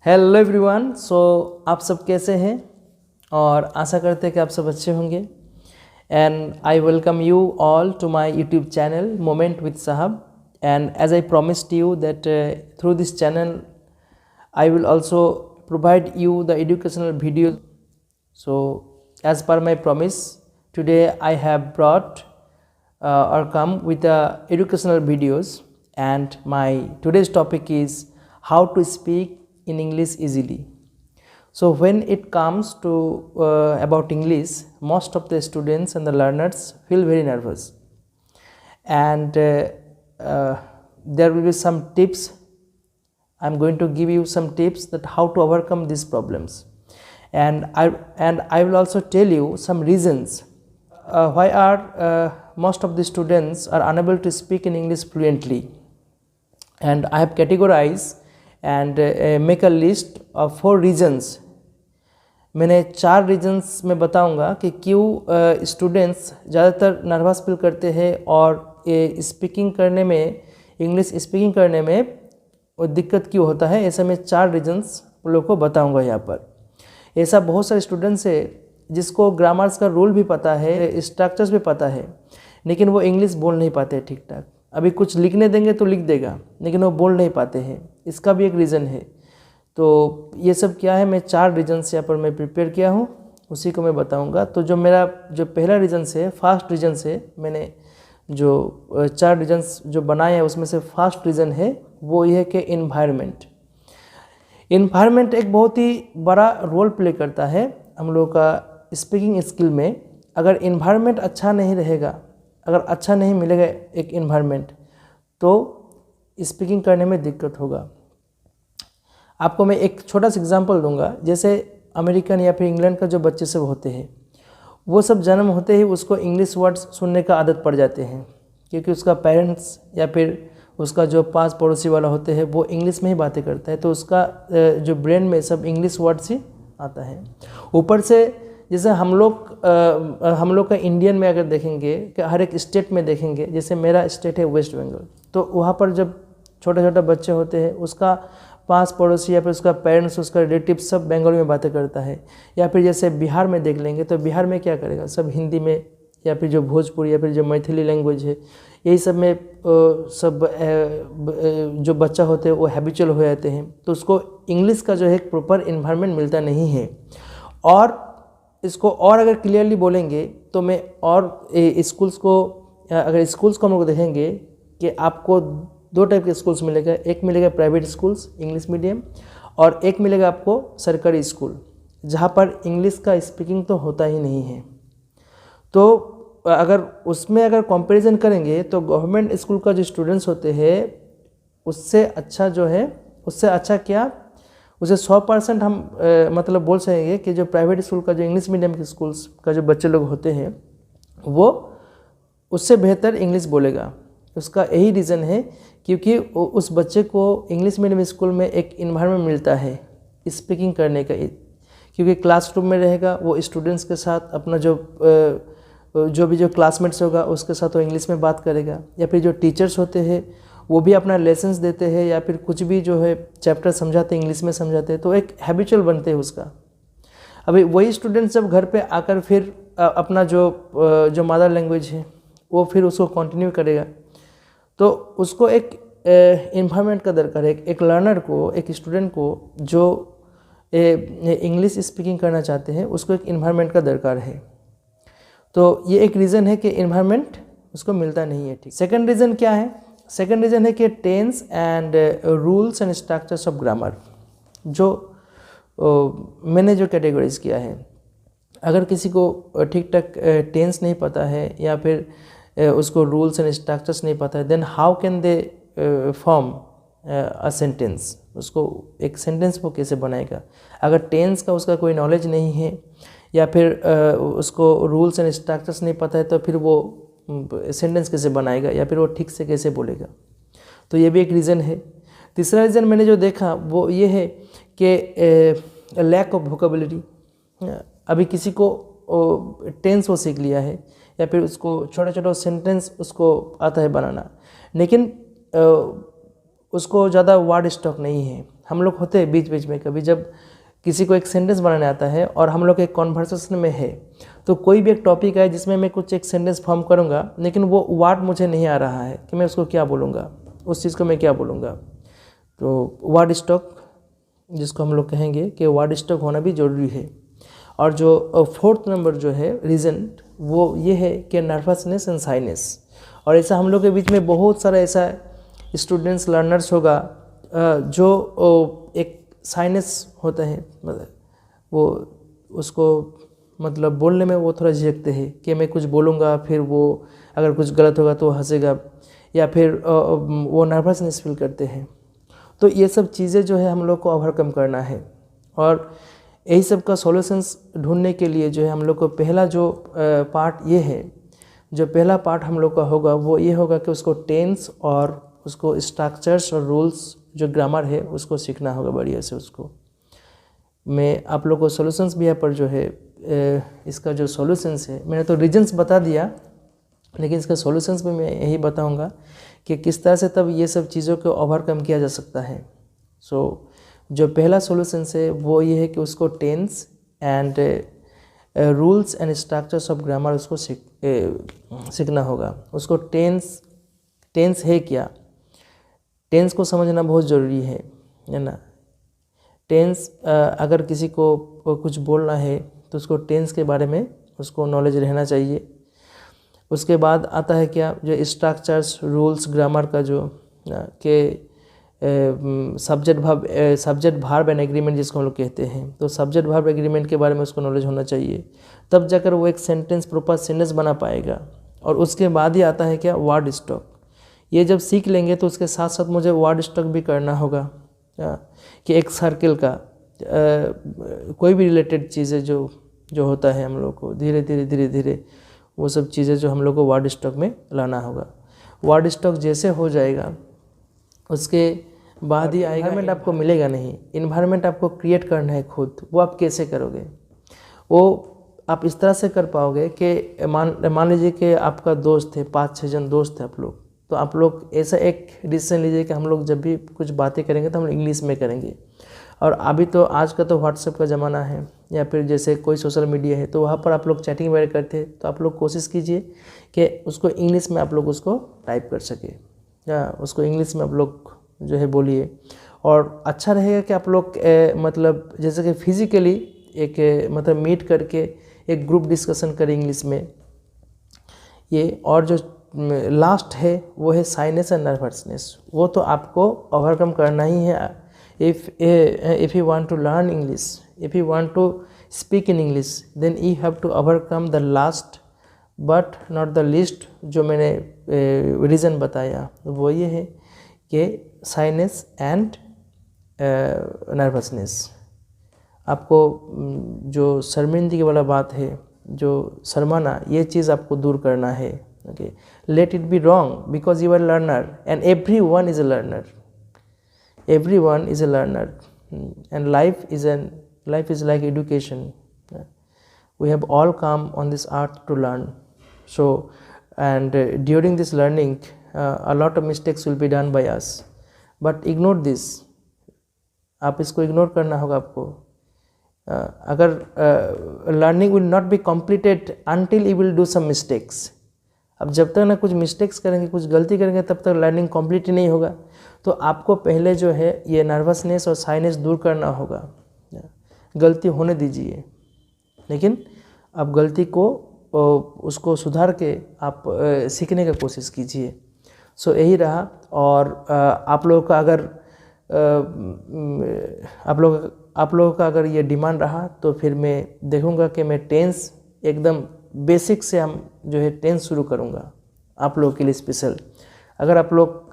Hello everyone. आप सब कैसे हैं और आशा करते हैं कि आप सब अच्छे होंगे। And I welcome you all to my YouTube channel moment with साहब। And as I promised you that through this channel I will also provide you the educational video. So as per my promise, today I have brought or come with the educational videos, and my today's topic is how to speak in English easily. So when it comes to about English, most of the students and the learners feel very nervous, and there will be some tips. I'm going to give you some tips that how to overcome these problems, and I will also tell you some reasons why are most of the students are unable to speak in English fluently. And I have categorized and make a list of 4 reasons. मैंने 4 regions में बताऊंगा कि क्यों students ज़्यादातर nervous feel करते हैं और speaking करने में, इंग्लिश स्पीकिंग करने में दिक्कत क्यों होता है। ऐसे में 4 रीजन्स लोगों को बताऊंगा यहाँ पर। ऐसा बहुत सारे स्टूडेंट्स है जिसको ग्रामर्स का रूल भी पता है, स्ट्रक्चर्स भी पता है, लेकिन वो इंग्लिश बोल नहीं पाते ठीक ठाक। अभी कुछ लिखने देंगे तो लिख देगा, लेकिन वो बोल नहीं पाते हैं। इसका भी एक रीज़न है। तो ये सब क्या है, मैं 4 रीजन्स यहाँ पर मैं प्रिपेयर किया हूँ, उसी को मैं बताऊँगा। तो जो मेरा पहला रीजन है, फर्स्ट रीजन है, मैंने जो 4 रीजन्स जो बनाए हैं उसमें से फर्स्ट रीज़न है वो ये है कि इन्वायरमेंट एक बहुत ही बड़ा रोल प्ले करता है हम लोगों का स्पीकिंग स्किल में। अगर इन्वायरमेंट अच्छा नहीं रहेगा, अगर अच्छा नहीं मिलेगा एक इन्वायरमेंट, तो स्पीकिंग करने में दिक्कत होगा। आपको मैं एक छोटा सा एग्जांपल दूंगा। जैसे अमेरिकन या फिर इंग्लैंड का जो बच्चे सब होते हैं, वो सब जन्म होते ही उसको इंग्लिश वर्ड्स सुनने का आदत पड़ जाते हैं, क्योंकि उसका पेरेंट्स या फिर उसका जो पास पड़ोसी वाला होते हैं वो इंग्लिश में ही बातें करता है, तो उसका जो ब्रेन में सब इंग्लिश वर्ड्स ही आता है। ऊपर से जैसे हम लोग का इंडियन में अगर देखेंगे कि हर एक स्टेट में देखेंगे, जैसे मेरा स्टेट है वेस्ट बंगाल, तो वहाँ पर जब छोटे छोटे बच्चे होते हैं उसका पास पड़ोसी या फिर उसका पेरेंट्स, उसका रिलेटिव सब बंगाली में बातें करता है। या फिर जैसे बिहार में देख लेंगे तो बिहार में क्या करेगा, सब हिंदी में, या फिर जो भोजपुरी या फिर जो मैथिली लैंग्वेज है, यही सब में सब जो बच्चा होते हैं वो हैबिचुअल हो जाते हैं, तो उसको इंग्लिश का जो है एक प्रॉपर इन्वायरमेंट मिलता नहीं है। और इसको और अगर क्लियरली बोलेंगे तो मैं और स्कूल्स को, अगर स्कूल्स को हम लोग देखेंगे कि आपको 2 टाइप के स्कूल्स मिलेगा। एक मिलेगा प्राइवेट स्कूल्स इंग्लिश मीडियम, और एक मिलेगा आपको सरकारी स्कूल, जहाँ पर इंग्लिश का स्पीकिंग तो होता ही नहीं है। तो अगर उसमें अगर कंपैरिजन करेंगे तो गवर्नमेंट स्कूल का जो स्टूडेंट्स होते हैं उससे अच्छा जो है, उससे अच्छा क्या, उसे 100% हम मतलब बोल सकेंगे कि जो प्राइवेट स्कूल का, जो इंग्लिश मीडियम के स्कूल्स का जो बच्चे लोग होते हैं वो उससे बेहतर इंग्लिश बोलेगा। उसका यही रीज़न है क्योंकि उस बच्चे को इंग्लिश मीडियम स्कूल में एक इन्वायरमेंट मिलता है स्पीकिंग करने का, क्योंकि क्लासरूम में रहेगा, वो स्टूडेंट्स के साथ अपना जो भी जो क्लासमेट्स होगा उसके साथ वो इंग्लिश में बात करेगा। या फिर जो टीचर्स होते हैं वो भी अपना लेसन्स देते हैं या फिर कुछ भी जो है चैप्टर समझाते हैं इंग्लिश में समझाते हैं, तो एक हैबिचुअल बनते हैं उसका। अभी वही स्टूडेंट्स जब घर पे आकर फिर अपना जो मदर लैंग्वेज है वो फिर उसको कंटिन्यू करेगा, तो उसको एक इन्वायरमेंट का दरकार है। एक लर्नर को, एक स्टूडेंट को जो इंग्लिश स्पीकिंग करना चाहते हैं उसको एक इन्वायरमेंट का दरकार है। तो ये एक रीज़न है कि इन्वायरमेंट उसको मिलता नहीं है। ठीक, सेकंड रीज़न क्या है? सेकंड रीज़न है कि tense and rules and structures of grammar, जो मैंने जो कैटेगराइज किया है। अगर किसी को ठीक ठाक टेंस नहीं पता है या फिर उसको रूल्स एंड स्ट्रक्चर्स नहीं पता है, then how can they form a sentence, उसको एक सेंटेंस वो कैसे बनाएगा। अगर टेंस का उसका कोई नॉलेज नहीं है या फिर उसको रूल्स एंड स्ट्रक्चर्स नहीं पता है, तो फिर वो सेंटेंस कैसे बनाएगा या फिर वो ठीक से कैसे बोलेगा। तो ये भी एक रीज़न है। तीसरा रीज़न मैंने जो देखा वो ये है कि लैक ऑफ वोकेबुलरी। अभी किसी को टेंस वो सीख लिया है या फिर उसको छोटा छोटा सेंटेंस उसको आता है बनाना, लेकिन उसको ज़्यादा वर्ड स्टॉक नहीं है। हम लोग होते हैं बीच बीच में, कभी जब किसी को एक सेंटेंस बनाने आता है और हम लोग एक कॉन्वर्सेशन में है, तो कोई भी एक टॉपिक है जिसमें मैं कुछ एक सेंटेंस फॉर्म करूँगा, लेकिन वो वर्ड मुझे नहीं आ रहा है कि मैं उसको क्या बोलूँगा, उस चीज़ को मैं क्या बोलूँगा। तो वर्ड स्टॉक जिसको हम लोग कहेंगे कि वर्ड स्टॉक होना भी ज़रूरी है। और जो फोर्थ नंबर जो है रीज़न, वो ये है कि नर्वसनेस एंड साइनेस। और ऐसा हम लोग के बीच में बहुत सारा ऐसा स्टूडेंट्स लर्नर्स होगा जो एक साइनेस होता है, मतलब वो उसको मतलब बोलने में वो थोड़ा झिझकते हैं कि मैं कुछ बोलूँगा, फिर वो अगर कुछ गलत होगा तो हंसेगा, या फिर वो नर्वसनेस फील करते हैं। तो ये सब चीज़ें जो है हम लोग को ओवरकम करना है। और यही सब का सॉल्यूशंस ढूंढने के लिए जो है हम लोग को पहला जो पार्ट ये है, जो पहला पार्ट हम लोग का होगा वो ये होगा कि उसको टेंस और उसको स्ट्रक्चर्स और रूल्स जो ग्रामर है उसको सीखना होगा बढ़िया से। उसको मैं आप लोग को सॉल्यूशंस भी यहाँ पर जो है इसका जो सॉल्यूशंस है, मैंने तो रीजन्स बता दिया, लेकिन इसका सॉल्यूशंस भी मैं यही बताऊंगा कि किस तरह से तब ये सब चीज़ों को ओवरकम किया जा सकता है। जो पहला सॉल्यूशन है वो ये है कि उसको tense and rules and structures of grammar उसको सीखना होगा। उसको टेंस है क्या, टेंस को समझना बहुत ज़रूरी है ना। टेंस अगर किसी को कुछ बोलना है तो उसको टेंस के बारे में उसको नॉलेज रहना चाहिए। उसके बाद आता है क्या, जो स्ट्रक्चर्स रूल्स ग्रामर का जो कि सब्जेक्ट वर्ब एंड एग्रीमेंट जिसको हम लोग कहते हैं, तो सब्जेक्ट वर्ब एग्रीमेंट के बारे में उसको नॉलेज होना चाहिए, तब जाकर वो एक सेंटेंस प्रॉपर सेंटेंस बना पाएगा। और उसके बाद ही आता है क्या, वर्ड स्टॉक। ये जब सीख लेंगे तो उसके साथ साथ मुझे वर्ड स्टॉक भी करना होगा कि एक सर्किल का कोई भी रिलेटेड चीज़ें जो होता है हम लोग को धीरे धीरे वो सब चीज़ें जो हम लोग को वर्ड स्टॉक में लाना होगा। वर्ड स्टॉक जैसे हो जाएगा उसके बाद ही आएगा। इन्वायरमेंट आपको मिलेगा नहीं, इन्वायरमेंट आपको क्रिएट करना है खुद। वो आप कैसे करोगे, वो आप इस तरह से कर पाओगे कि मान लीजिए कि आपका दोस्त है, 5-6 जन दोस्त है आप लोग, तो आप लोग ऐसा एक डिसीजन लीजिए कि हम लोग जब भी कुछ बातें करेंगे तो हम इंग्लिश में करेंगे। और अभी तो आज का तो व्हाट्सएप का ज़माना है, या फिर जैसे कोई सोशल मीडिया है, तो वहाँ पर आप लोग चैटिंग वगैरह करते हैं, तो आप लोग कोशिश कीजिए कि उसको इंग्लिश में आप लोग उसको टाइप कर सके, या उसको इंग्लिश में आप लोग जो है बोलिए। और अच्छा रहेगा कि आप लोग मतलब जैसे कि फिज़िकली एक मतलब मीट करके एक ग्रुप डिस्कशन करें इंग्लिश में ये। और जो लास्ट है वो है साइनेस एंड नर्वसनेस। वो तो आपको ओवरकम करना ही है। if you want to learn English, if you want to speak in English, then you have to overcome the last but not the least जो मैंने रीज़न बताया, वो ये है कि साइनेस एंड नर्वसनेस। आपको जो शर्मिंदगी वाला बात है, जो शर्माना, ये चीज़ आपको दूर करना है। Okay, let it be wrong because you are learner and every one is a learner, everyone is a learner, and life is like education. We have all come on this earth to learn. So and during this learning a lot of mistakes will be done by us, but ignore this. आप इसको ignore करना होगा आपको। अगर learning will not be completed until you will do some mistakes. अब जब तक ना कुछ मिस्टेक्स करेंगे, कुछ गलती करेंगे, तब तक लर्निंग कंप्लीट ही नहीं होगा। तो आपको पहले जो है ये नर्वसनेस और साइनेस दूर करना होगा। गलती होने दीजिए, लेकिन आप गलती को उसको सुधार के आप सीखने का कोशिश कीजिए। सो यही रहा। और आप लोगों का अगर आप लोगों का अगर ये डिमांड रहा तो फिर मैं देखूँगा कि मैं टेंस एकदम बेसिक से हम जो है टेंस शुरू करूँगा आप लोगों के लिए स्पेशल। अगर आप लोग